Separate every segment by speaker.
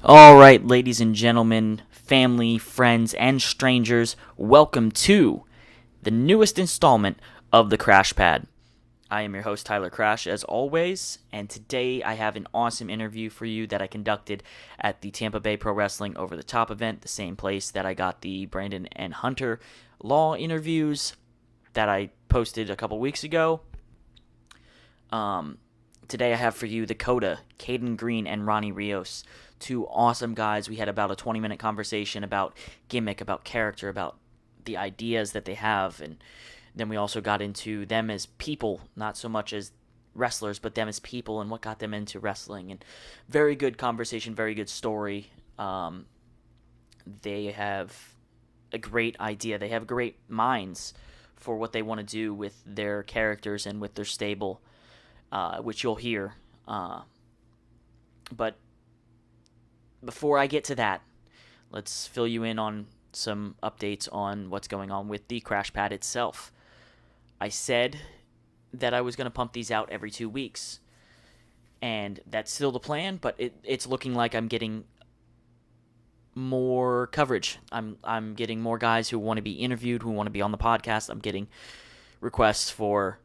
Speaker 1: All right, ladies and gentlemen, family, friends, and strangers, welcome to the newest installment of the Crash Pad. I am your host, Tyler Crash, as always, and today I have an awesome interview for you that I conducted at the Tampa Bay Pro Wrestling Over the Top event, the same place that I got the Brandon and Hunter Law interviews that I posted a couple weeks ago. Today I have for you the Coda, Kayden, Greene, and Ronnie Rios. Two awesome guys. We had about a 20-minute conversation about gimmick, about character, about the ideas that they have, and then we also got into them as people, not so much as wrestlers, but them as people and what got them into wrestling. And very good conversation, very good story. They have a great idea. They have great minds for what they want to do with their characters and with their stable, which you'll hear. But before I get to that, let's fill you in on some updates on what's going on with the Crash Pad itself. I said that I was going to pump these out every 2 weeks, and that's still the plan, but it's looking like I'm getting more coverage. I'm getting more guys who want to be interviewed, who want to be on the podcast. I'm getting requests for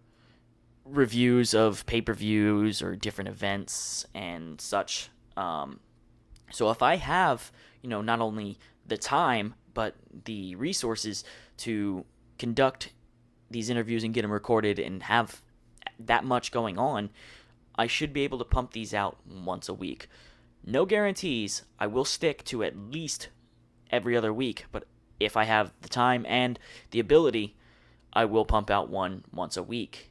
Speaker 1: reviews of pay-per-views or different events and such. So if I have, not only the time, but the resources to conduct these interviews and get them recorded and have that much going on, I should be able to pump these out once a week. No guarantees. I will stick to at least every other week, but if I have the time and the ability, I will pump out one once a week.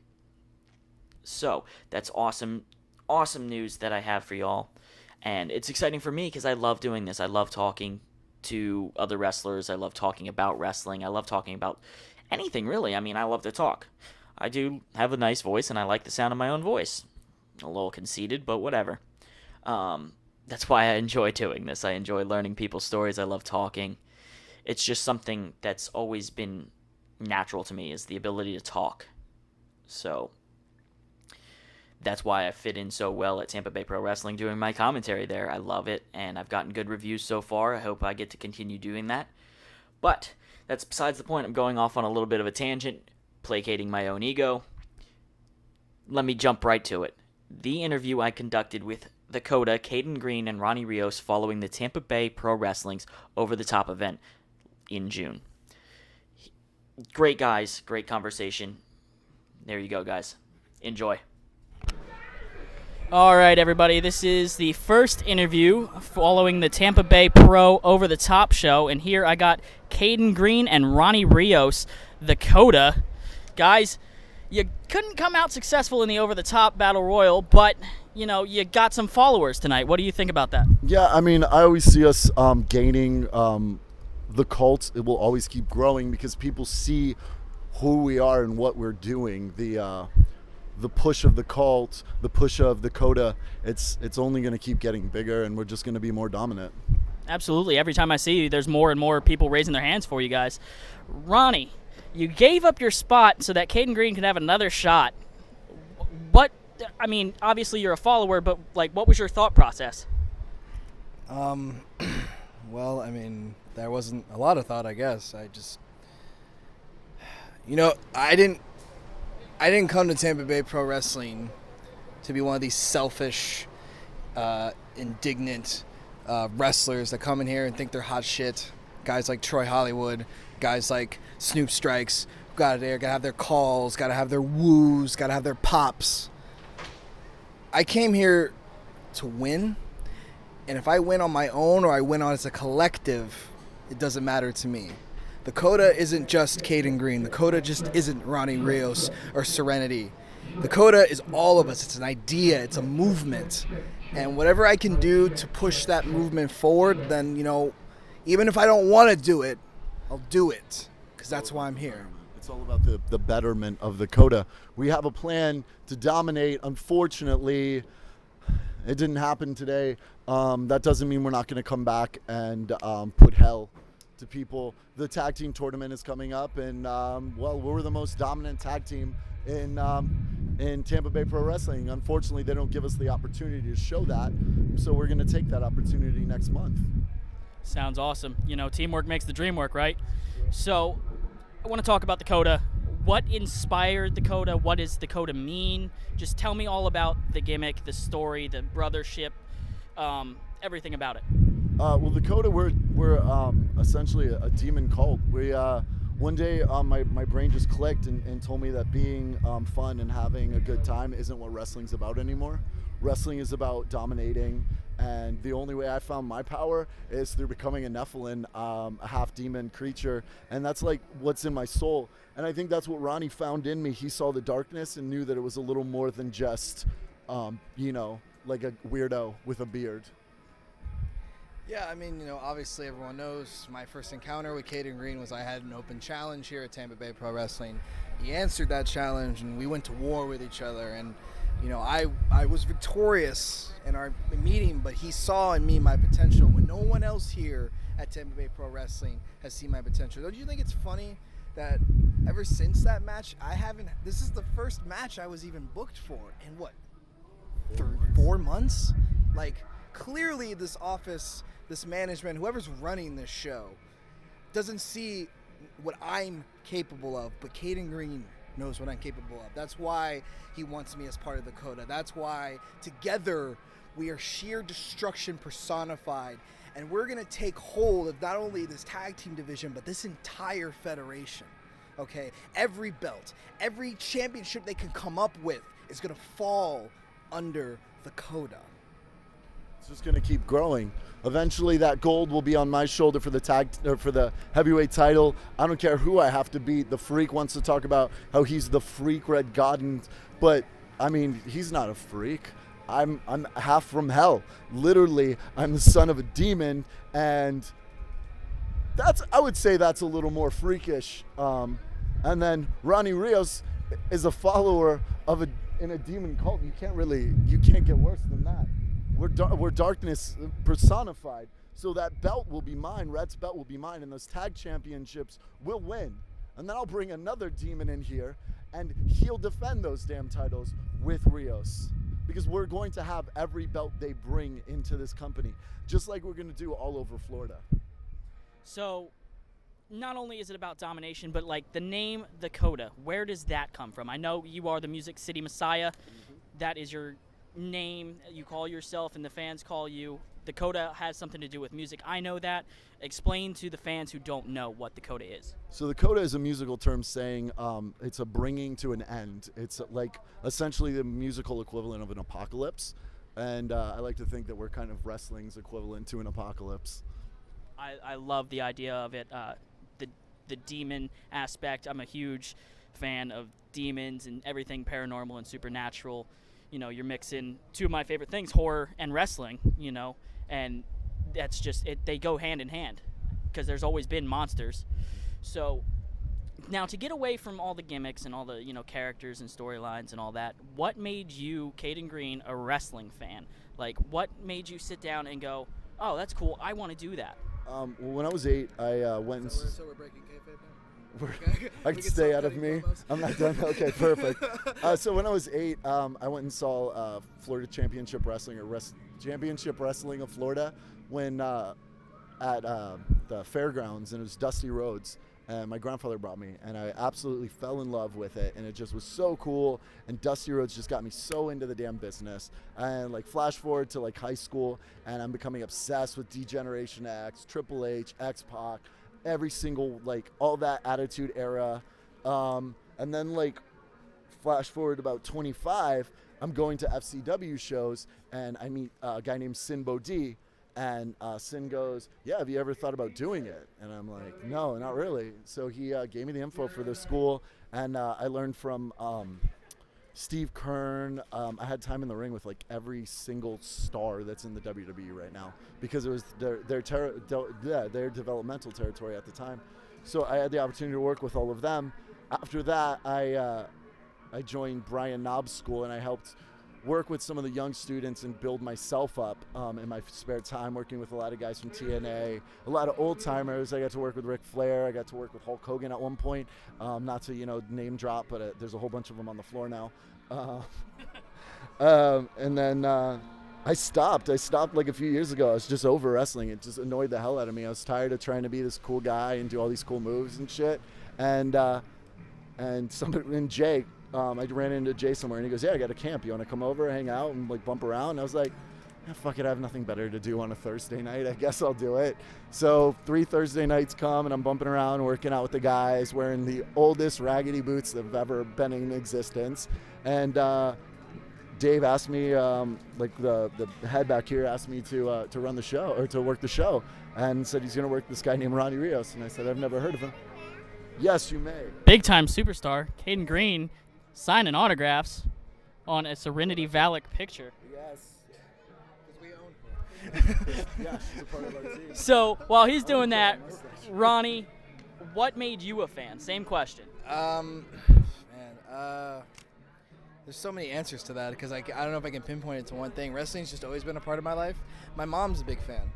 Speaker 1: So that's awesome news that I have for y'all. And it's exciting for me because I love doing this. I love talking to other wrestlers. I love talking about wrestling. I love talking about anything, really. I mean, I love to talk. I do have a nice voice, and I like the sound of my own voice. A little conceited, but whatever. That's why I enjoy doing this. I enjoy learning people's stories. I love talking. It's just something that's always been natural to me, is the ability to talk. So that's why I fit in so well at Tampa Bay Pro Wrestling doing my commentary there. I love it, and I've gotten good reviews so far. I hope I get to continue doing that. But that's besides the point. I'm going off on a little bit of a tangent, placating my own ego. Let me jump right to it. The interview I conducted with the Coda, Kayden, Greene, and Ronnie Rios following the Tampa Bay Pro Wrestling's Over the Top event in June. Great guys, great conversation. There you go, guys. Enjoy. All right, everybody, this is the first interview following the Tampa Bay Pro Over the Top show, and here I got Kayden, Greene, and Ronnie Rios, the Coda. Guys, you couldn't come out successful in the Over the Top Battle Royal, but, you got some followers tonight. What do you think about that?
Speaker 2: Yeah, I mean, I always see us gaining the cult. It will always keep growing because people see who we are and what we're doing. The push of the cult, the push of the Coda, it's only going to keep getting bigger, and we're just going to be more dominant.
Speaker 1: Absolutely. Every time I see you, there's more and more people raising their hands for you guys. Ronnie, you gave up your spot so that Kayden Greene could have another shot. Obviously you're a follower, but, what was your thought process?
Speaker 3: Well, there wasn't a lot of thought, I guess. I just, I didn't come to Tampa Bay Pro Wrestling to be one of these selfish, indignant wrestlers that come in here and think they're hot shit. Guys like Troy Hollywood, guys like Snoop Strikes, gotta have their calls, gotta have their woos, gotta have their pops. I came here to win, and if I win on my own or I win as a collective, it doesn't matter to me. The Coda isn't just Kayden Greene. The Coda just isn't Ronnie Rios or Serenity. The Coda is all of us. It's an idea. It's a movement. And whatever I can do to push that movement forward, then, even if I don't want to do it, I'll do it, because that's why I'm here.
Speaker 2: It's all about the betterment of the Coda. We have a plan to dominate. Unfortunately, it didn't happen today. That doesn't mean we're not going to come back and put hell to people. The tag team tournament is coming up, and we're the most dominant tag team in in Tampa Bay Pro Wrestling. Unfortunately, they don't give us the opportunity to show that, so we're going to take that opportunity next month.
Speaker 4: Sounds awesome. Teamwork makes the dream work, right? So I want to talk about the Coda. What inspired the Coda? What does the Coda mean? Just tell me all about the gimmick, the story, the brothership, everything about it.
Speaker 2: Well, the Coda, we're essentially a demon cult. We one day my brain just clicked and told me that being fun and having a good time isn't what wrestling's about anymore. Wrestling is about dominating, and the only way I found my power is through becoming a Nephilim, a half-demon creature, and that's like what's in my soul. And I think that's what Ronnie found in me. He saw the darkness and knew that it was a little more than just, like a weirdo with a beard.
Speaker 3: Yeah, I mean, obviously everyone knows my first encounter with Kayden Greene was I had an open challenge here at Tampa Bay Pro Wrestling. He answered that challenge, and we went to war with each other. And, I was victorious in our meeting, but he saw in me my potential when no one else here at Tampa Bay Pro Wrestling has seen my potential. Don't you think it's funny that ever since that match, this is the first match I was even booked for in what, 4 months? Like, clearly this office, this management, whoever's running this show, doesn't see what I'm capable of, but Kayden Greene knows what I'm capable of. That's why he wants me as part of the Coda. That's why together we are sheer destruction personified, and we're going to take hold of not only this tag team division, but this entire federation. Okay? Every belt, every championship they can come up with is going to fall under the Coda.
Speaker 2: It's just going to keep growing. Eventually, that gold will be on my shoulder for the for the heavyweight title. I don't care who I have to beat. The Freak wants to talk about how he's the Freak Red God, but I mean, he's not a freak. I'm half from hell. Literally, I'm the son of a demon, and I would say that's a little more freakish. And then Ronnie Rios is a follower in a demon cult. You can't get worse than that. We're darkness personified. So that belt will be mine. Red's belt will be mine. And those tag championships will win. And then I'll bring another demon in here, and he'll defend those damn titles with Rios. Because we're going to have every belt they bring into this company, just like we're going to do all over Florida.
Speaker 4: So not only is it about domination, but like the name, the Coda, where does that come from? I know you are the Music City Messiah. Mm-hmm. That is your name you call yourself and the fans call you. The Coda has something to do with music. I know that. Explain to the fans who don't know what the Coda is.
Speaker 2: So the Coda is a musical term saying it's a bringing to an end. It's like essentially the musical equivalent of an apocalypse. And I like to think that we're kind of wrestling's equivalent to an apocalypse.
Speaker 4: I love the idea of it. The demon aspect. I'm a huge fan of demons and everything paranormal and supernatural. You're mixing two of my favorite things, horror and wrestling, and that's just it. They go hand in hand because there's always been monsters. So now to get away from all the gimmicks and all the, characters and storylines and all that, what made you, Kayden Greene, a wrestling fan? Like, what made you sit down and go, oh, that's cool, I want to do that?
Speaker 2: Well, when I was 8, I went and...
Speaker 3: So we're breaking kayfabe now?
Speaker 2: I can stay out of me. I'm not done. Okay, perfect. So when I was 8, I went and saw Florida Championship Wrestling Championship Wrestling of Florida when at the fairgrounds, and it was Dusty Rhodes. And my grandfather brought me, and I absolutely fell in love with it, and it just was so cool. And Dusty Rhodes just got me so into the damn business. And like flash forward to like high school, and I'm becoming obsessed with D-Generation X, Triple H, X-Pac, every single, like, all that Attitude Era. And then, like, flash forward about 25, I'm going to FCW shows, and I meet a guy named Sin Bodhi, and Sin goes, yeah, have you ever thought about doing it? And I'm like, no, not really. So he gave me the info for the school, and I learned from Steve Kern. I had time in the ring with like every single star that's in the WWE right now because it was their developmental territory at the time. So I had the opportunity to work with all of them. After that, I joined Brian Knobb's school, and I helped work with some of the young students and build myself up in my spare time, working with a lot of guys from TNA, a lot of old timers. I got to work with Ric Flair. I got to work with Hulk Hogan at one point. Not to name drop, but there's a whole bunch of them on the floor now. And then I stopped. I stopped like a few years ago. I was just over wrestling. It just annoyed the hell out of me. I was tired of trying to be this cool guy and do all these cool moves and shit. And Jay, I ran into Jay somewhere, and he goes, "Yeah, I got a camp. You want to come over, hang out, and like bump around?" And I was like, "Yeah, fuck it. I have nothing better to do on a Thursday night. I guess I'll do it." So 3 Thursday nights come, and I'm bumping around, working out with the guys, wearing the oldest raggedy boots that have ever been in existence. And Dave asked me, like the head back here asked me to run the show or to work the show, and said he's going to work this guy named Ronnie Rios. And I said, "I've never heard of him." "Yes, you may."
Speaker 4: Big time superstar Kayden Greene signing autographs on a Serenity Valak picture.
Speaker 2: Yes.
Speaker 3: Because we own
Speaker 2: Yeah, she's a part of our team.
Speaker 4: So while he's doing that, Ronnie, what made you a fan? Same question.
Speaker 3: There's so many answers to that because I don't know if I can pinpoint it to one thing. Wrestling's just always been a part of my life. My mom's a big fan.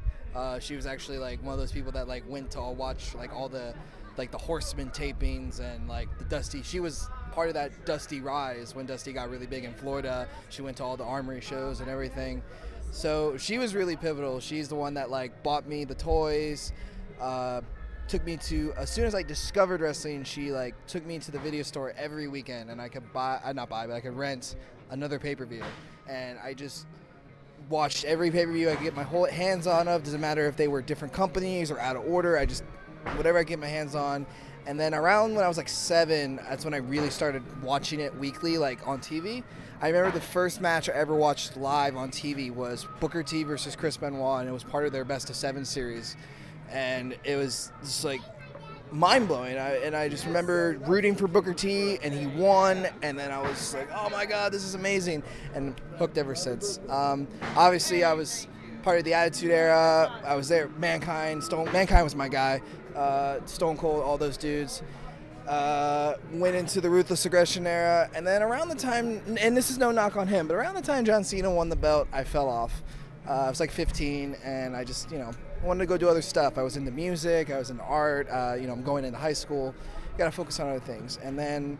Speaker 3: She was actually like one of those people that like went to all watch like all the like the Horseman tapings and like the Dusty. She was part of that Dusty rise when Dusty got really big in Florida. She went to all the Armory shows and everything. So she was really pivotal. She's the one that like bought me the toys, took me to, as soon as I discovered wrestling, she like took me to the video store every weekend, and I could I could rent another pay-per-view, and I just watched every pay-per-view I could get my whole hands on of. Doesn't matter if they were different companies or out of order. I just, whatever I get my hands on. And then around when I was like 7, that's when I really started watching it weekly, like on TV. I remember the first match I ever watched live on TV was Booker T versus Chris Benoit, and it was part of their Best of 7 series. And it was just like mind-blowing. I just remember rooting for Booker T, and he won, and then I was like, oh my God, this is amazing, and hooked ever since. Obviously, I was part of the Attitude Era. I was there. Mankind was my guy. Stone Cold, all those dudes. Went into the Ruthless Aggression Era, and then around the time, and this is no knock on him, but around the time John Cena won the belt, I fell off. I was like 15, and I just, wanted to go do other stuff. I was into music, I was into art, I'm going into high school. Got to focus on other things. And then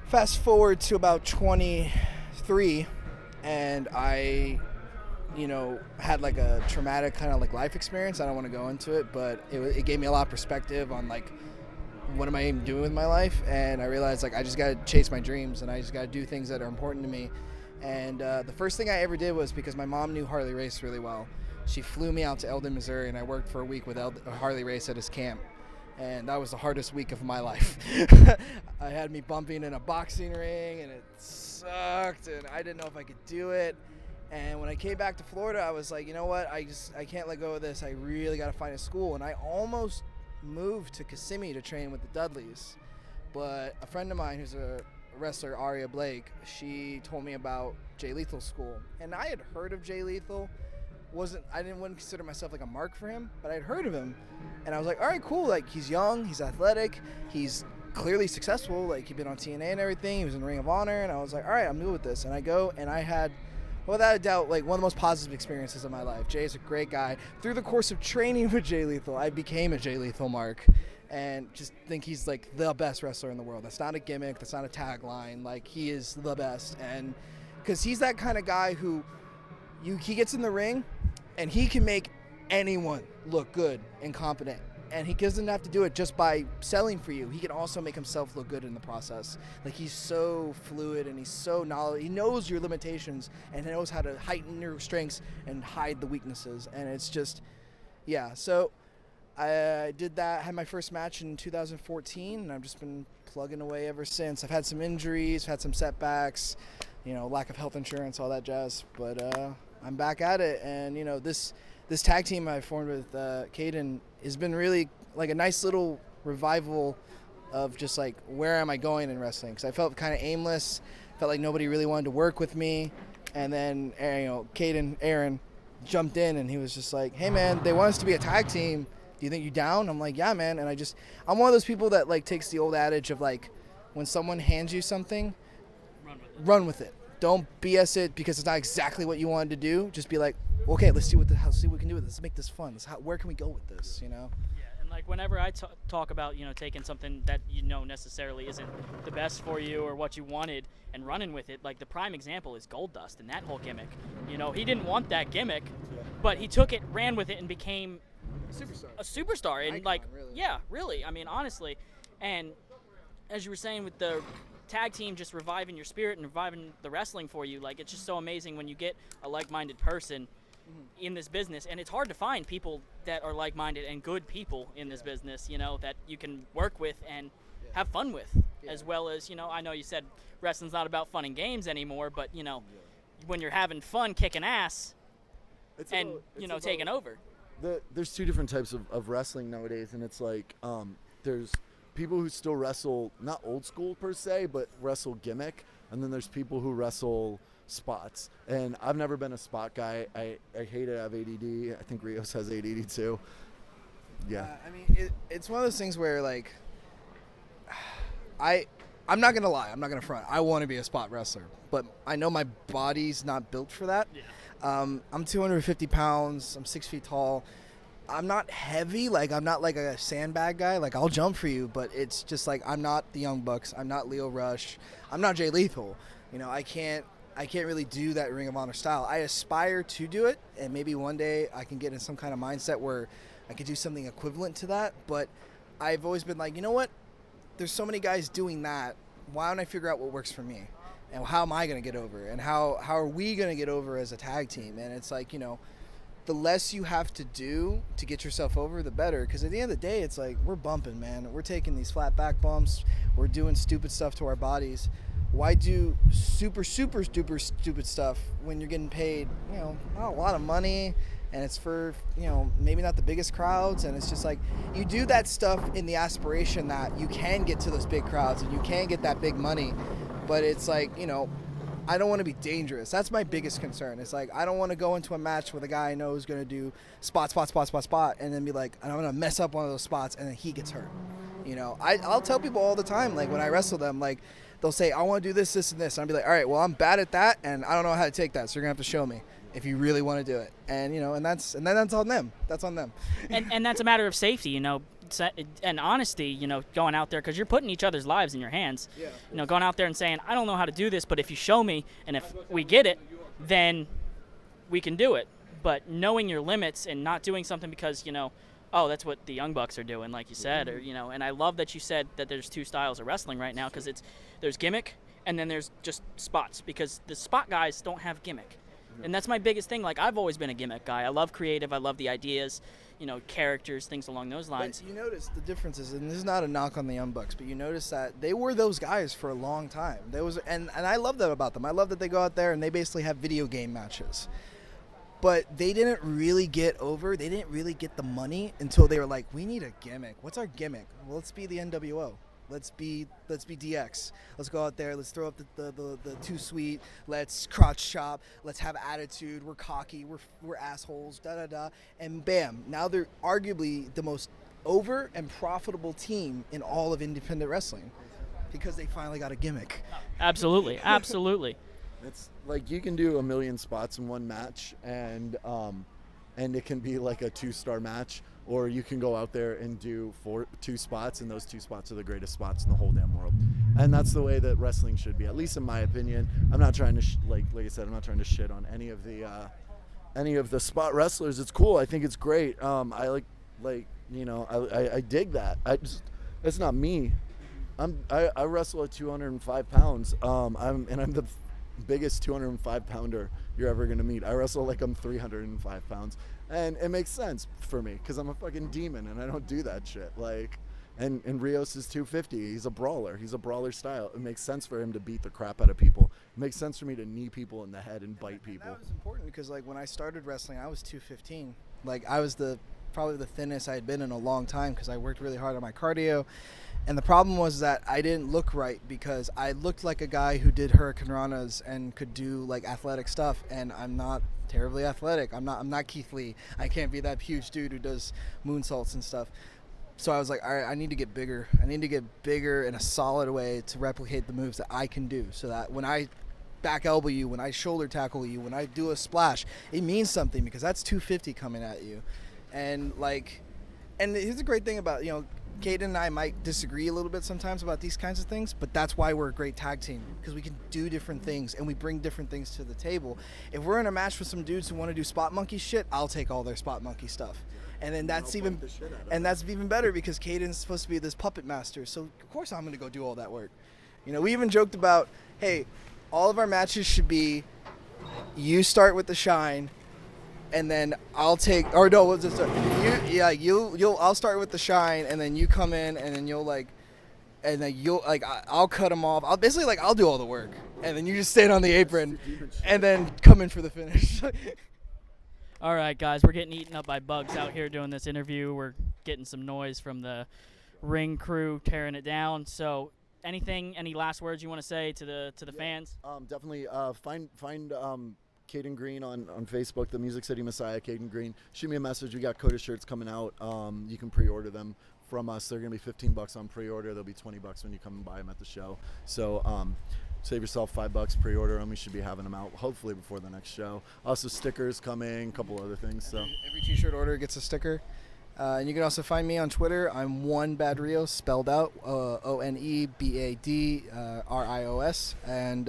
Speaker 3: fast forward to about 23, and I had like a traumatic kind of like life experience. I don't want to go into it, but it gave me a lot of perspective on like, what am I even doing with my life? And I realized like I just got to chase my dreams, and I just got to do things that are important to me. And the first thing I ever did was, because my mom knew Harley Race really well, she flew me out to Eldon, Missouri, and I worked for a week with Harley Race at his camp. And that was the hardest week of my life. I had me bumping in a boxing ring, and it sucked, and I didn't know if I could do it. And when I came back to Florida, I was like, you know what? I can't let go of this. I really got to find a school. And I almost moved to Kissimmee to train with the Dudleys. But a friend of mine who's a wrestler, Aria Blake, she told me about Jay Lethal's school. And I had heard of Jay Lethal. Wouldn't consider myself like a mark for him, but I'd heard of him. And I was like, all right, cool. Like, he's young, he's athletic, he's clearly successful. Like, he'd been on TNA and everything. He was in Ring of Honor. And I was like, all right, I'm new with this. And I go, and I had, without a doubt, like one of the most positive experiences of my life. Jay is a great guy. Through the course of training with Jay Lethal, I became a Jay Lethal mark, and just think he's like the best wrestler in the world. That's not a gimmick. That's not a tagline. Like, he is the best. And because he's that kind of guy who he gets in the ring and he can make anyone look good and competent. And he doesn't have to do it just by selling for you. He can also make himself look good in the process. Like, he's so fluid, and he's so knowledgeable. He knows your limitations and knows how to heighten your strengths and hide the weaknesses. And it's just, yeah. So I did that, had my first match in 2014, and I've just been plugging away ever since. I've had some injuries, had some setbacks, lack of health insurance, all that jazz. But I'm back at it, and, this tag team I formed with Kayden has been really like a nice little revival of just like, where am I going in wrestling? Because I felt kind of aimless, felt like nobody really wanted to work with me. And then, Kayden, Aaron, jumped in, and he was just like, hey man, they want us to be a tag team. Do you think you down? I'm like, yeah, man. And I'm one of those people that like takes the old adage of like, when someone hands you something, run with it. Don't BS it because it's not exactly what you wanted to do. Just be like, okay, let's see what we can do with this. Let's make this fun. Where can we go with this?
Speaker 4: Yeah, and Like whenever I talk about, taking something that necessarily isn't the best for you or what you wanted and running with it, like the prime example is Gold Dust and that whole gimmick. He didn't want that gimmick, but he took it, ran with it, and became a superstar. And
Speaker 3: Icon, really.
Speaker 4: Yeah, really. I mean, honestly. And as you were saying with the tag team just reviving your spirit and reviving the wrestling for you, like it's just so amazing when you get a like-minded person in this business. And it's hard to find people that are like-minded and good people in this business, that you can work with and have fun with, as well as, I know you said wrestling's not about fun and games anymore, but, when you're having fun kicking ass taking over.
Speaker 2: There's two different types of wrestling nowadays, and it's like there's people who still wrestle, not old school per se, but wrestle gimmick, and then there's people who wrestle spots. And I've never been a spot guy. I hate it. I have ADD. I think Rios has ADD too. Yeah.
Speaker 3: I mean, it's one of those things where, like, I'm not going to lie. I'm not going to front. I want to be a spot wrestler, but I know my body's not built for that.
Speaker 4: Yeah.
Speaker 3: I'm 250 pounds. I'm 6 feet tall. I'm not heavy. Like, I'm not like a sandbag guy. Like, I'll jump for you, but it's just like I'm not the Young Bucks. I'm not Leo Rush. I'm not Jay Lethal. I can't really do that Ring of Honor style. I aspire to do it, and maybe one day I can get in some kind of mindset where I could do something equivalent to that. But I've always been like, you know what? There's so many guys doing that. Why don't I figure out what works for me? And how am I going to get over? And how are we going to get over as a tag team? And it's like, the less you have to do to get yourself over, the better. Because at the end of the day, it's like, we're bumping, man. We're taking these flat back bumps. We're doing stupid stuff to our bodies. Why do super, super, duper stupid stuff when you're getting paid, not a lot of money, and it's for, maybe not the biggest crowds, and it's just like, you do that stuff in the aspiration that you can get to those big crowds and you can get that big money, but it's like, I don't want to be dangerous. That's my biggest concern. It's like, I don't want to go into a match with a guy I know is going to do spot, and then be like, I'm going to mess up one of those spots, and then he gets hurt. I'll tell people all the time, like, when I wrestle them, like, they'll say, I want to do this, this, and this. And I'll be like, all right, well, I'm bad at that, and I don't know how to take that, so you're going to have to show me if you really want to do it. And, and that's on them. That's on them.
Speaker 4: And that's a matter of safety, and honesty, going out there, because you're putting each other's lives in your hands.
Speaker 3: Yeah.
Speaker 4: Going out there and saying, I don't know how to do this, but if you show me, and if we get it, then we can do it. But knowing your limits and not doing something because, oh, that's what the Young Bucks are doing, like you said, or, and I love that you said that there's two styles of wrestling right now, because there's gimmick and then there's just spots, because the spot guys don't have gimmick. And that's my biggest thing. Like, I've always been a gimmick guy. I love creative. I love the ideas, characters, things along those lines.
Speaker 3: But you notice the differences, and this is not a knock on the Young Bucks, but you notice that they were those guys for a long time. And I love that about them. I love that they go out there and they basically have video game matches. But they didn't really get over. They didn't really get the money until they were like, we need a gimmick. What's our gimmick? Well, let's be the NWO. Let's be DX. Let's go out there. Let's throw up the too sweet. Let's crotch chop. Let's have attitude. We're cocky. We're assholes. Da da da. And bam! Now they're arguably the most over and profitable team in all of independent wrestling because they finally got a gimmick.
Speaker 4: Absolutely, absolutely.
Speaker 2: It's like you can do a million spots in one match, and it can be like a 2-star match. Or you can go out there and do 2 spots, and those 2 spots are the greatest spots in the whole damn world. And that's the way that wrestling should be, at least in my opinion. I'm not trying to like I said, I'm not trying to shit on any of the spot wrestlers. It's cool. I think it's great. I I dig that. It's not me. I wrestle at 205 pounds. I'm the biggest 205 pounder you're ever gonna meet. I wrestle like I'm 305 pounds. And it makes sense for me because I'm a fucking demon and I don't do that shit. Like, and Rios is 250. He's a brawler. He's a brawler style. It makes sense for him to beat the crap out of people. It makes sense for me to knee people in the head and bite people.
Speaker 3: That was important because, like, when I started wrestling, I was 215. Like, I was probably the thinnest I had been in a long time because I worked really hard on my cardio. And the problem was that I didn't look right because I looked like a guy who did Hurricane Ranas and could do like athletic stuff, and I'm not terribly athletic. I'm not Keith Lee. I can't be that huge dude who does moonsaults and stuff. So I was like, all right, I need to get bigger. I need to get bigger in a solid way to replicate the moves that I can do, so that when I back elbow you, when I shoulder tackle you, when I do a splash, it means something because that's 250 coming at you. And like, And here's the great thing about, Kayden and I might disagree a little bit sometimes about these kinds of things, but that's why we're a great tag team, because we can do different things and we bring different things to the table. If we're in a match with some dudes who want to do spot monkey shit, I'll take all their spot monkey stuff. And then that's even better because Kayden's supposed to be this puppet master, so of course I'm going to go do all that work. We even joked about, hey, all of our matches should be you start with the shine, and then I'll take, or no, we'll just I'll start with the shine, and then you come in, and then I'll cut them off. I'll do all the work, and then you just stand on the apron, and then come in for the finish.
Speaker 4: All right, guys, we're getting eaten up by bugs out here doing this interview. We're getting some noise from the ring crew tearing it down. So, any last words you want to say to the fans?
Speaker 2: Definitely find Kayden Greene on Facebook, the Music City Messiah, Kayden Greene. Shoot me a message. We got Coda shirts coming out. You can pre-order them from us. They're going to be $15 on pre-order. They'll be $20 when you come and buy them at the show. So save yourself $5, pre-order them. We should be having them out hopefully before the next show. Also stickers coming, a couple other things. So
Speaker 3: every t-shirt order gets a sticker. And you can also find me on Twitter. I'm one bad Rios, spelled out ONEBAD RIOS. And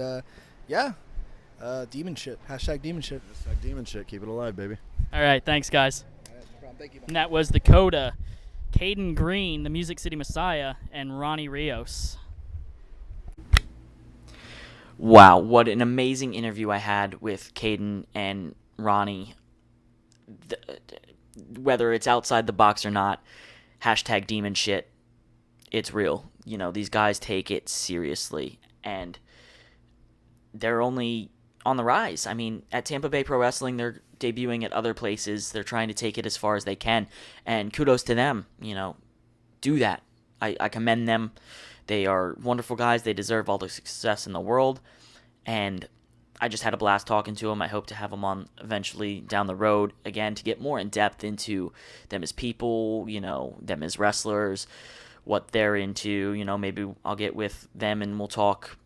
Speaker 3: demon shit. Hashtag demon shit.
Speaker 2: Hashtag demon shit. Keep it alive, baby.
Speaker 4: All right, thanks, guys.
Speaker 3: All right, no problem. Thank you.
Speaker 4: And that was the Coda, Kayden Greene, the Music City Messiah, and Ronnie Rios.
Speaker 1: Wow, what an amazing interview I had with Kayden and Ronnie. Whether it's outside the box or not, hashtag demon shit, it's real. These guys take it seriously, and they're only on the rise. I mean, at Tampa Bay Pro Wrestling, they're debuting at other places. They're trying to take it as far as they can, and kudos to them. Do that. I commend them. They are wonderful guys. They deserve all the success in the world, and I just had a blast talking to them. I hope to have them on eventually down the road again to get more in depth into them as people, them as wrestlers, what they're into. Maybe I'll get with them and we'll talk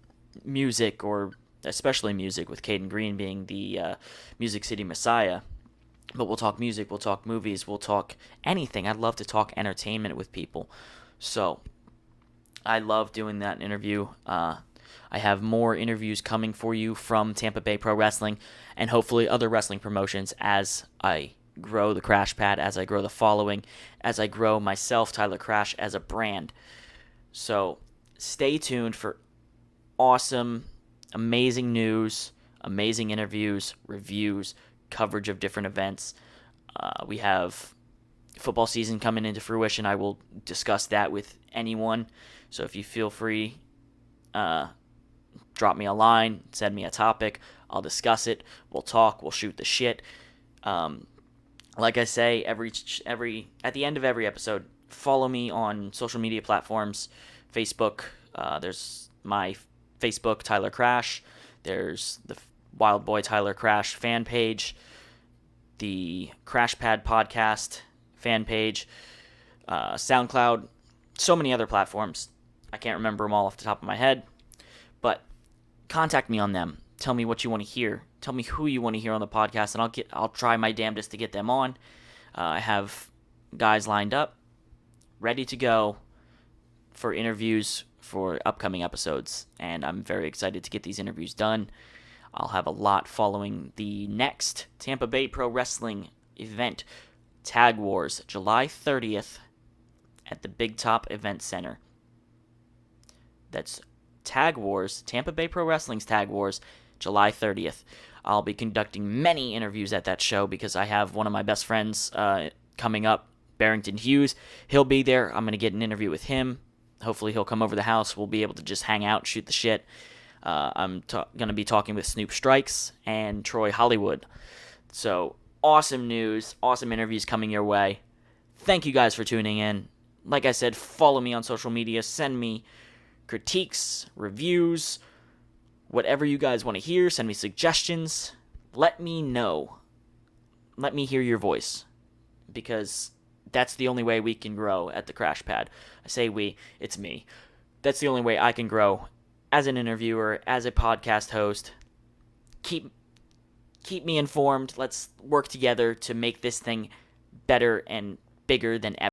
Speaker 1: music, or especially music, with Kayden Greene being the Music City Messiah. But we'll talk music, we'll talk movies, we'll talk anything. I'd love to talk entertainment with people. So I love doing that interview. I have more interviews coming for you from Tampa Bay Pro Wrestling and hopefully other wrestling promotions as I grow the Crash Pad, as I grow the following, as I grow myself, Tyler Crash, as a brand. So stay tuned for awesome, amazing news, amazing interviews, reviews, coverage of different events. We have football season coming into fruition. I will discuss that with anyone. So if you feel free, drop me a line, send me a topic. I'll discuss it. We'll talk. We'll shoot the shit. Like I say, at the end of every episode, follow me on social media platforms. Facebook, there's my Facebook, Tyler Crash. There's the Wild Boy Tyler Crash fan page, the Crash Pad podcast fan page, SoundCloud, so many other platforms. I can't remember them all off the top of my head, but contact me on them. Tell me what you want to hear. Tell me who you want to hear on the podcast, and I'll try my damnedest to get them on. I have guys lined up, ready to go for interviews for upcoming episodes, and I'm very excited to get these interviews done. I'll have a lot following the next Tampa Bay Pro Wrestling event, Tag Wars, July 30th at the Big Top Event Center. That's Tag Wars, Tampa Bay Pro Wrestling's Tag Wars, July 30th. I'll be conducting many interviews at that show because I have one of my best friends coming up, Barrington Hughes. He'll be there. I'm going to get an interview with him. Hopefully he'll come over the house. We'll be able to just hang out, shoot the shit. I'm going to be talking with Snoop Strikes and Troy Hollywood. So awesome news, awesome interviews coming your way. Thank you guys for tuning in. Like I said, follow me on social media. Send me critiques, reviews, whatever you guys want to hear. Send me suggestions. Let me know. Let me hear your voice, because that's the only way we can grow at the Crash Pad. I say we, it's me. That's the only way I can grow as an interviewer, as a podcast host. Keep me informed. Let's work together to make this thing better and bigger than ever.